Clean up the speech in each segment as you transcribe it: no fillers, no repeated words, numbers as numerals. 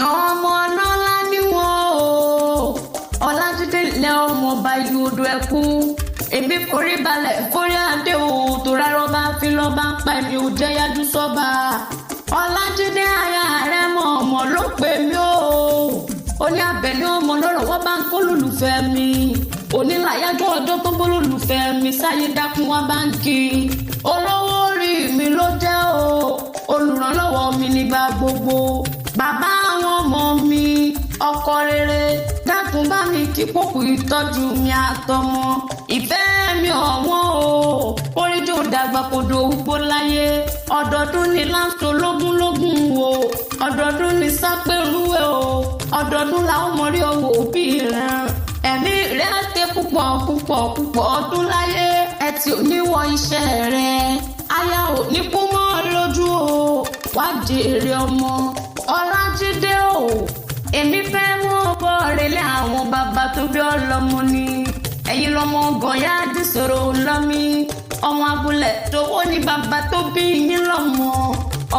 ọmọ ọlọ́lá ni wọ́n o Ọlájídé ilẹ̀ ọmọ ọba ìlú ẹkún èmi forí balẹ̀ forí adé o tó rárọ́ bá fi lọ́ bá ń pa èmi ò jẹ́ yájú sọ́ba Ọlájídé aya rẹ̀ mọ̀ ọmọ ló pè mí o ó ní Àbẹ̀ní ọmọ lọ́rọ̀ wọ́n bá ń kó lólùfẹ́ mi onílàyájọ́ ọjọ́ tó bó lólùfẹ́ mi sáyé dákun wá bá ń kí olówó orí mi ló jẹ́ o olùrànlọ́wọ́ mi nígbà gbogbo bàbá àwọn ọmọ mi ọkọ rere dákun bá mi kí pòkù ìtọ́jú mi àtọmọ ìfẹ́ mi ọ̀wọ́n o oríjó dàgbà kodò ògbó láyé ọdọọdún ni láǹtó lógúnlógún o ọdọọdún ni sápẹ́rúwẹ̀ o ọdọọdún làwọn mọ̀rí ọwọ́ òbí rẹ̀ ẹ̀mí rẹ̀ tẹ púpọ̀ ọdún láyé ẹ ti ò ní wọ iṣẹ́ rẹ̀ aya ò ní kú mọ́ lójú o wá jèrè ọmọ Ọlájídé o èmi fẹ́ mú ọkọ relé àwọn bàbá tó bí ọlọ́mọ ni ẹ̀yin lọ́mọ gọ̀ọ́yá dìsòro lọ́mí ọmọ abúlé tó wó ní bàbá tó bí yín lọ́mọ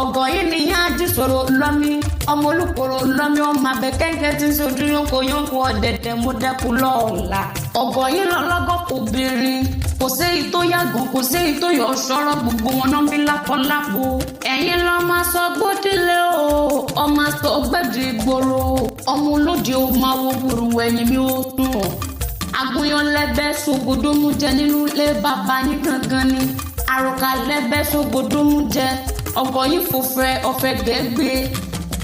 ọgọ́ yìí ni yá dìsòro lọ́mí ọmọ olùkóró lọ́mí ọmọ abẹ́kẹ́kẹ́ tí ń sojú yónkò ọ̀dẹ̀dẹ̀ mo dẹ́kun lọ́ọ̀la ọgọ́ yìí lọ́lọ́gọ́ kò bìnrin kò séyìí tó yàgàn kò séyìí tó yọ ṣọ́rọ́ gbogbo wọn náà bí lápọ̀lápò ẹ̀yin lọ́ máa sọ gbódìlé o ọmọ sọ gbẹ̀dì ìgboro ọmọ olóde ó máa wo burú ẹ̀yìn mi ó tún ọ̀ àgùnyàn lẹ́bẹ̀ sògbódómú jẹ nínú ilé bàbá ní gangan ni àròkà lẹ́bẹ̀ sògbódómú jẹ ọgọ́ yìí fòfẹ́ ọ̀fẹ́ gẹ́gbẹ́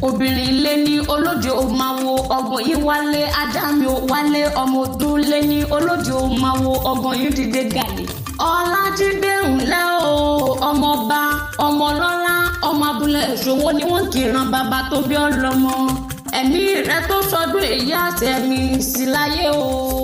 obìnrin ilé ní olóde ó máa wo ọgbọ̀n yìí wálé adámi ó wálé ọmọ ọdún lé ní olóde ó máa wo ọgbọ̀n yìí dìde gàlè Ọlájídé ńlẹ́ o ọmọọba ọmọ ọlọ́lá ọmọ abúlé ìṣòwò ni wọ́n kì í ran bàbá tó bí ọlọ́mọ ẹ̀mí rẹ tó sọdún èyí àtẹ̀mí sí láyé o.